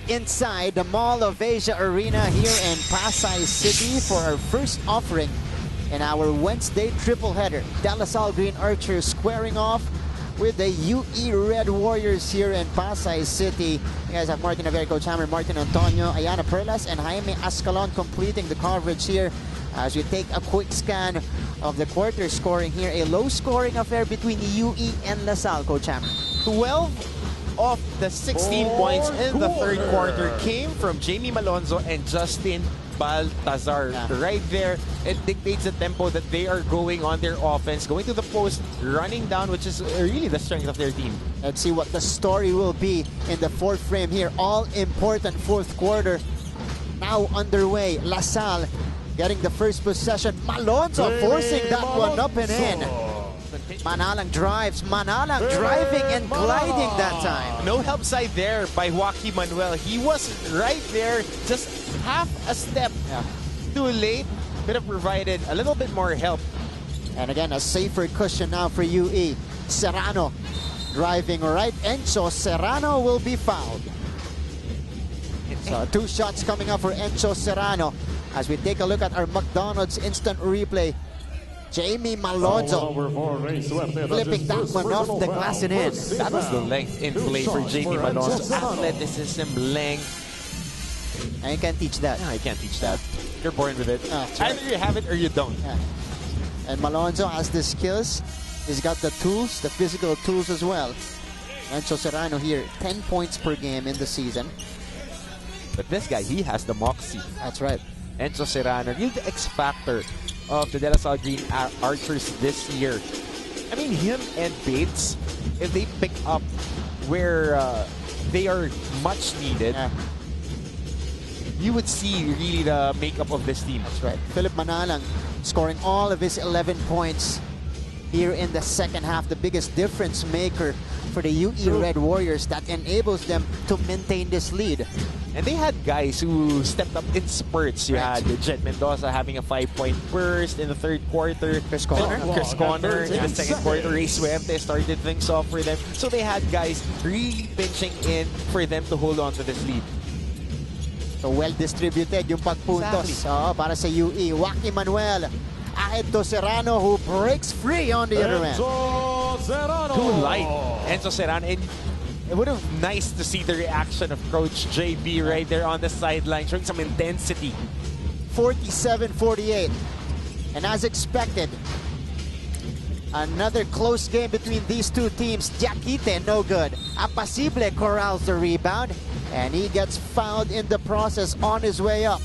inside the Mall of Asia Arena here in Pasay City for our first offering in our Wednesday triple header. De La Salle Green Archers squaring off with the UE Red Warriors here in Pasay City. You guys have Martin Avera, Coach Hammer, Martin Antonio, Ayana Perlas, and Jaime Ascalon completing the coverage here as we take a quick scan of the quarter scoring here. A low-scoring affair between UE and La Salle, Coach Hammer. 12 of the 16 points in the third quarter came from Jamie Malonzo and Justin Baltazar. Yeah. Right there, it dictates the tempo that they are going on their offense, going to the post, running down, which is really the strength of their team. Let's see what the story will be in the fourth frame here. All-important fourth quarter now underway. La Salle getting the first possession. Malonzo forcing that one up and in. Manalang drives. Manalang driving and gliding that time. No help side there by Joaquin Manuel. He was right there, just half a step too late. Could have provided a little bit more help. And again, a safer cushion now for UE. Serrano driving right. Encho Serrano will be fouled. So 2 shots coming up for Encho Serrano. As we take a look at our McDonald's instant replay, Jamie Malonzo flipping that one off the glass and in. That was the length in play for Jamie Malonzo. Athleticism, length. And you can't teach that. No, I can't teach that. You're born with it. Either you have it or you don't. And Malonzo has the skills. He's got the tools, the physical tools as well. Encho Serrano here, 10 points per game in the season. But this guy, he has the moxie. That's right. Encho Serrano, really the X factor of the De La Salle Green Archers this year. I mean, him and Bates, if they pick up where they are much needed, you would see really the makeup of this team. That's right. Philip Manalang scoring all of his 11 points here in the second half. The biggest difference maker for the UE Red Warriors that enables them to maintain this lead. And they had guys who stepped up in spurts. You had Jet Mendoza having a 5-point burst in the third quarter. Chris Conner in the second quarter. Ray Suerte started things off for them. So they had guys really pinching in for them to hold on to this lead. So well distributed yung pagpuntos para sa UE. Joaquin Manuel ahead to Serrano, who breaks free on the other end. Too light, Enzo Serrano. And it would have been nice to see the reaction of Coach JB right there on the sideline, showing some intensity. 47-48. And as expected, another close game between these two teams. Diakite, no good. Apasible corrals the rebound, and he gets fouled in the process on his way up.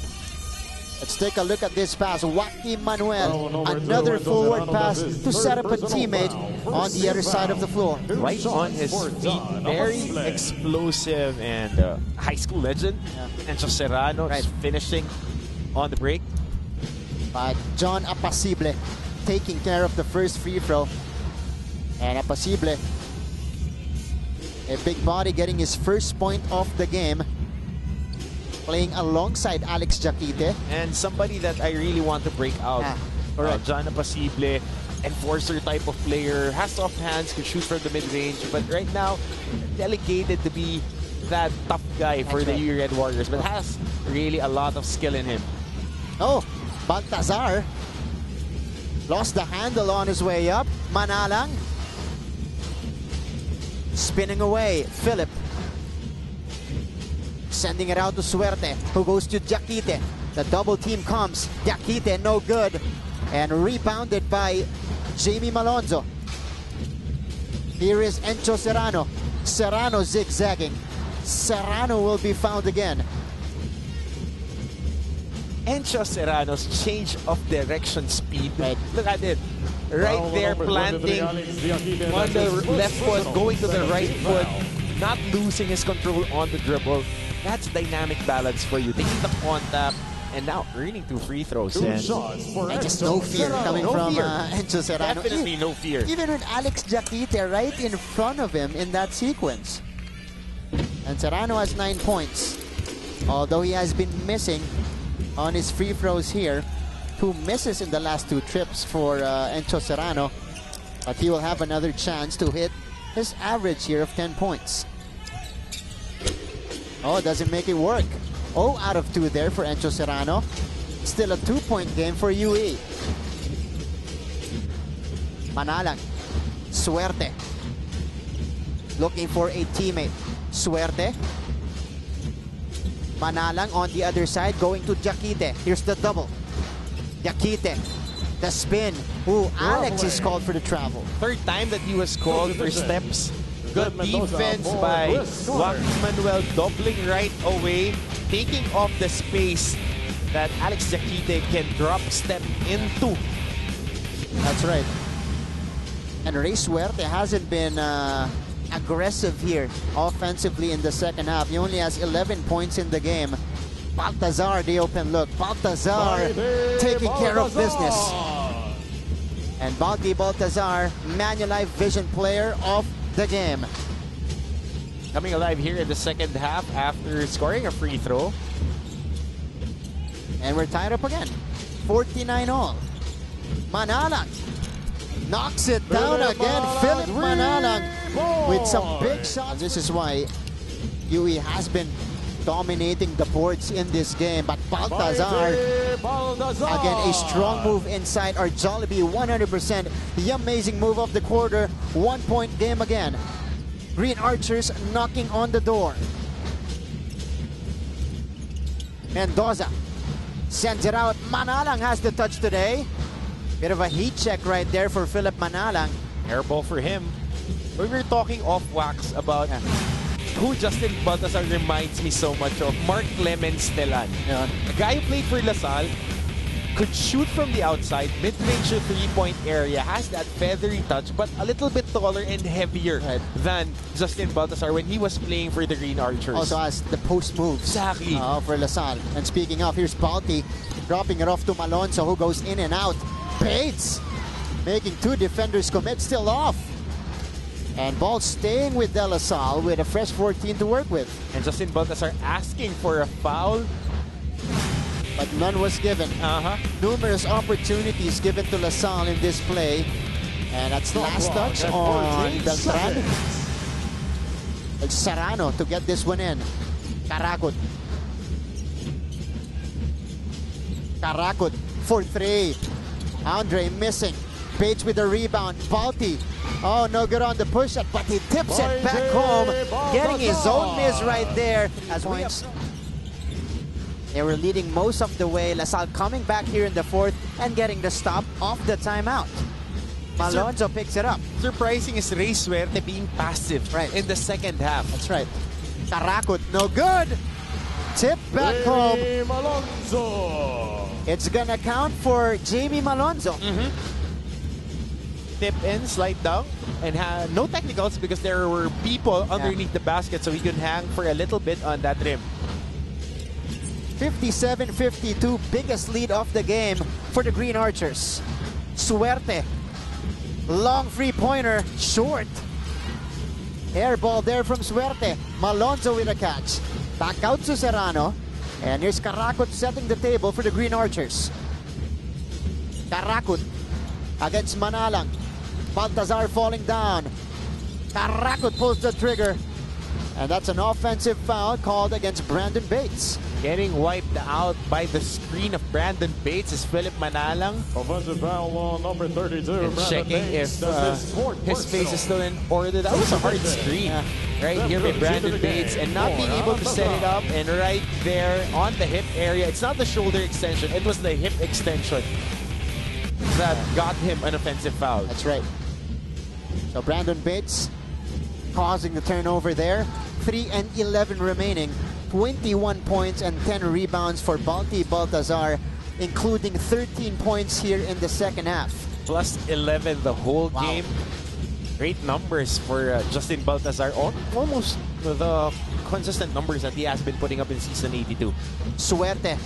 Let's take a look at this pass. Joaquin Manuel, another forward pass to set up a teammate on the other side of the floor. Right on his feet. Very explosive and high school legend. Encho Serrano is finishing on the break. But John Apasible taking care of the first free throw. And Apasible, a big body, getting his first point of the game, playing alongside Alex Diakite. And somebody that I really want to break out. John Apasible, enforcer type of player, has soft hands, can shoot from the mid-range, but right now, delegated to be that tough guy for the UE Red Warriors, but has really a lot of skill in him. Oh, Baltazar lost the handle on his way up. Manalang spinning away. Philip sending it out to Suerte, who goes to Diakite. The double team comes. Diakite, no good. And rebounded by Jamie Malonzo. Here is Encho Serrano. Serrano zigzagging. Serrano will be found again. Encho Serrano's change of direction speed. Look at it. Right there, planting on the left foot, going to the right foot, not losing his control on the dribble. That's dynamic balance for you. Taking the contact and now earning 2 free throws. And just no fear coming from Encho Serrano. Definitely no fear. Even with Alex Diakite right in front of him in that sequence. And Serrano has 9 points. Although he has been missing on his free throws here. 2 misses in the last 2 trips for Encho Serrano. But he will have another chance to hit his average here of 10 points. Oh, doesn't make it work. 0 out of 2 there for Encho Serrano. Still a 2-point game for UE. Manalang. Suerte. Looking for a teammate. Suerte. Manalang on the other side, going to Jaquite. Here's the double. Jaquite. The spin. Ooh, Alex is called for the travel. Third time that he was called for steps. Good defense by Joaquin Manuel, doubling right away, taking off the space that Alex Jaquite can drop step into. That's right. And Ray Suerte hasn't been aggressive here offensively in the second half. He only has 11 points in the game. Baltazar, the open look. Baltazar taking care of business. And Baltazar, Manulife Vision player of the game. Coming alive here in the second half after scoring a free throw. And we're tied up again. 49 all. Manalang knocks it down again. Philip Manalang with some big shots. This is why UE has been dominating the boards in this game. But Baltazar, again, a strong move inside our Jollibee, 100%. The amazing move of the quarter. 1-point game again. Green Archers knocking on the door. Mendoza sends it out. Manalang has the touch today. Bit of a heat check right there for Philip Manalang. Airball for him. We were talking off wax about who Justin Baltazar reminds me so much of. Mark Clemens Telan. Yeah. A guy who played for LaSalle, could shoot from the outside, mid-range to three-point area, has that feathery touch, but a little bit taller and heavier than Justin Baltazar when he was playing for the Green Archers. Also has the post moves Exactly. For LaSalle. And speaking of, here's Balti dropping it off to Malonzo, who goes in and out. Bates making 2 defenders commit, still off. And ball staying with De La Salle with a fresh 14 to work with. And Justin Baltazar asking for a foul, but none was given. Numerous opportunities given to LaSalle in this play. And that's last touch on Beltran. It's Serrano to get this one in. Karakut. Karakut for 3. Andre missing. Bates with the rebound. Balti. Oh, no good on the push-up, but he tips it back home. Getting his own miss right there. As points. They were leading most of the way. LaSalle coming back here in the fourth and getting the stop off the timeout. Malonzo picks it up. Surprising is Ray Suerte being passive in the second half. That's right. Karakut, no good. Tip back home. Malonzo. It's gonna count for Jamie Malonzo. Tip in, slide down, and no technicals because there were people underneath the basket, so he could hang for a little bit on that rim. 57-52, biggest lead of the game for the Green Archers. Suerte. Long three-pointer, short. Air ball there from Suerte. Malonzo with a catch. Back out to Serrano. And here's Karakut setting the table for the Green Archers. Karakut against Manalang. Baltazar falling down. Karakut pulls the trigger. And that's an offensive foul called against Brandon Bates. Getting wiped out by the screen of Brandon Bates is Philip Manalang. Offensive foul on number 32. And checking if his face is still in order. That was a hard screen right here by Brandon Bates, and not being able to set it up. And right there on the hip area, it's not the shoulder extension, it was the hip extension that got him an offensive foul. That's right. So Brandon Bates causing the turnover there. 3 and 11 remaining. 21 points and 10 rebounds for Baltazar, including 13 points here in the second half. Plus 11 the whole game. Great numbers for Justin Baltazar. Almost the consistent numbers that he has been putting up in season 82. Suerte.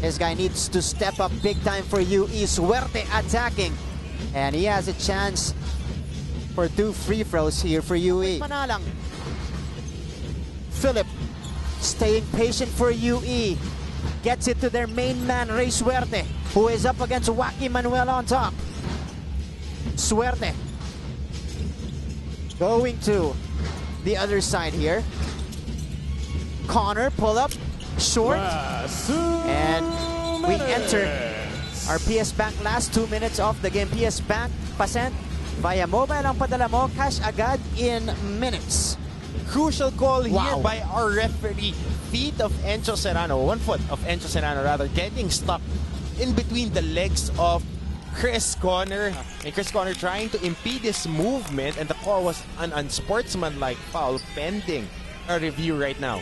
This guy needs to step up big time for UE. Suerte attacking. And he has a chance for 2 free throws here for UE. Manalang. Philip staying patient for UE. Gets it to their main man, Ray Suerte, who is up against Joaquin Manuel on top. Suerte going to the other side here. Connor, pull up, short. And we enter our PS Bank last 2 minutes of the game. PS Bank, pasent via mobile ang padala mo, cash agad in minutes. Crucial call here Wow. by our referee. Feet of Encho Serrano, 1 foot of Encho Serrano rather, getting stuck in between the legs of Chris Connor. And Chris Connor trying to impede his movement, and the call was an unsportsmanlike foul pending a review right now.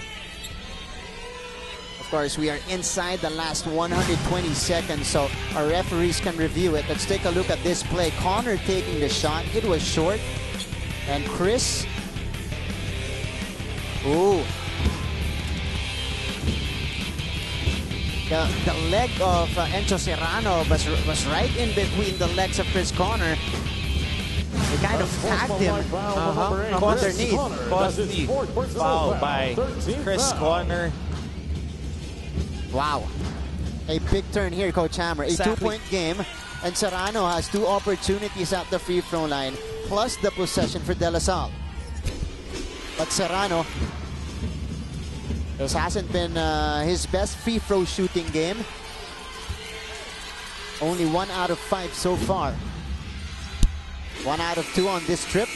Of course, we are inside the last 120 seconds, so our referees can review it. Let's take a look at this play. Connor taking the shot. It was short. And Chris. Ooh. The leg of Encho Serrano was right in between the legs of Chris Connor. They kind of tagged him underneath. Costly foul by Chris Connor. Wow. A big turn here, Coach Hammer. A Exactly. 2-point game. And Serrano has 2 opportunities at the free throw line, plus the possession for De La Salle. But Serrano, this hasn't been his best free throw shooting game. Only 1 out of 5 so far. 1 out of 2 on this trip.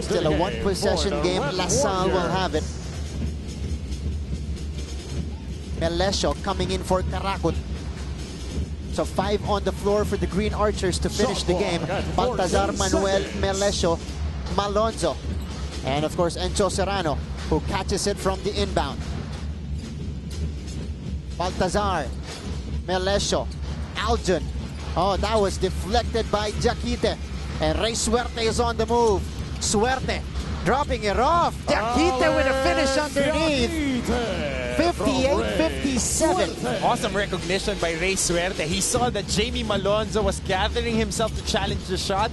Still a 1 possession game. La Salle will have it. Melesio coming in for Karakut. So 5 on the floor for the Green Archers to finish the game. Baltazar, Manuel, Melesio, Malonzo. And of course, Encho Serrano, who catches it from the inbound. Baltazar, Melesio, Aljon. Oh, that was deflected by Jaquite. And Rey Suerte is on the move. Suerte dropping it off. Jaquite with a finish underneath. 58-57. Awesome recognition by Rey Suerte. He saw that Jamie Malonzo was gathering himself to challenge the shot.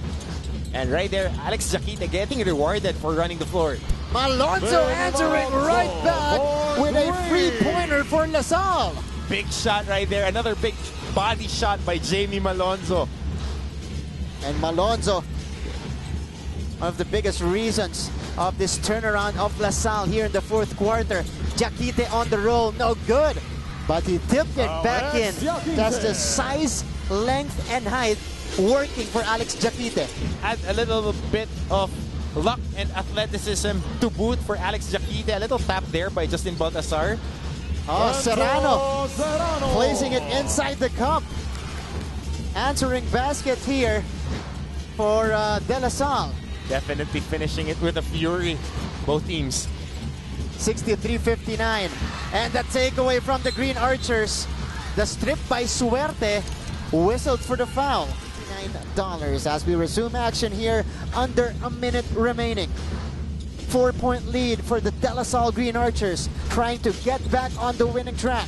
And right there, Alex Jaquite getting rewarded for running the floor. Malonzo answering right back with a free-pointer for La Salle. Big shot right there. Another big body shot by Jamie Malonzo. And Malonzo, one of the biggest reasons of this turnaround of La Salle here in the 4th quarter. Jaquite on the roll, no good. But he tipped it back in. That's the size, length, and height working for Alex Jaquite. Add a little bit of luck and athleticism to boot for Alex Jaquite. A little tap there by Justin Baltazar. Oh, Serrano placing it inside the cup. Answering basket here for De La Salle. Definitely finishing it with a fury, both teams. 63-59. And the takeaway from the Green Archers. The strip by Suerte whistled for the foul. $9 as we resume action here under a minute remaining. 4-point lead for the De La Salle Green Archers, trying to get back on the winning track.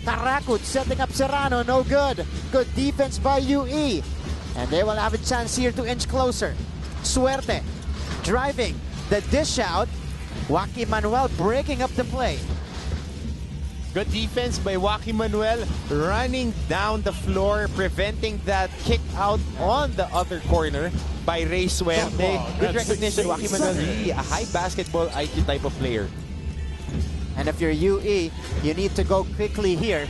Karakut setting up Serrano, no good. Good defense by UE. And they will have a chance here to inch closer. Suerte driving the dish out. Joaquin Manuel breaking up the play. Good defense by Joaquin Manuel, running down the floor, preventing that kick out on the other corner by Rey Suerte. Good recognition. Joaquin Manuel, really a high basketball IQ type of player. And if you're UE, you need to go quickly here.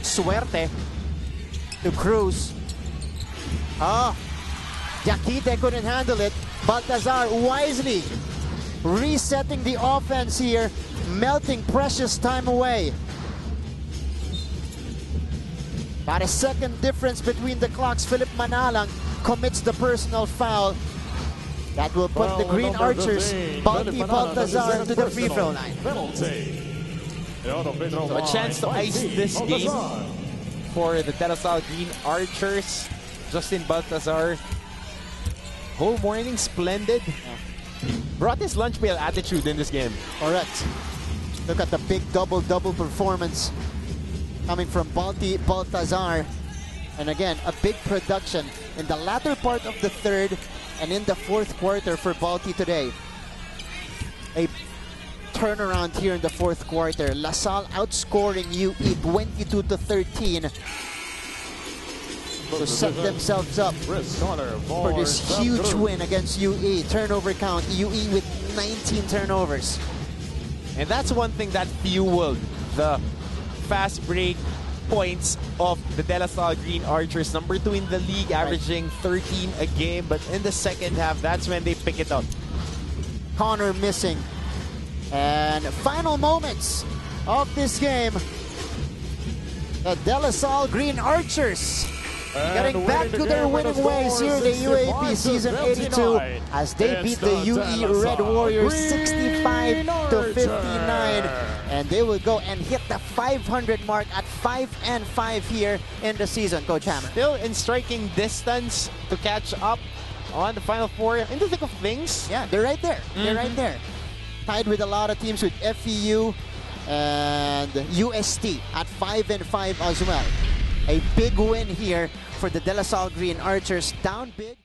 Suerte to Cruz. Oh, Jaquite couldn't handle it. Baltazar wisely resetting the offense here, melting precious time away. About a second difference between the clocks. Philip Manalang commits the personal foul. That will put the Green Archers, Baltazar, to the free throw line. So a chance to ice this game for the De La Salle Green Archers. Justin Baltazar, whole morning splendid. Brought his lunch pail attitude in this game. Correct. Look at the big double-double performance coming from Baltazar. And again, a big production in the latter part of the 3rd and in the 4th quarter for Balti today. A turnaround here in the 4th quarter. La Salle outscoring UE 22-13. to set themselves up for this huge win against UE. Turnover count, UE with 19 turnovers. And that's one thing that fueled the fast break points of the De La Salle Green Archers. Number 2 in the league, averaging 13 a game. But in the second half, that's when they pick it up. Connor missing. And final moments of this game. The De La Salle Green Archers getting back to their winning ways here in the UAAP Season 82 as they beat the UE Red Warriors 65 to 59. And they will go and hit the 500 mark at 5-5 here in the season, Coach Hammer. Still in striking distance to catch up on the Final Four. In the thick of things. Yeah, they're right there. They're right there. Tied with a lot of teams with FEU and UST at 5-5 as well. A big win here for the De La Salle Green Archers, down big.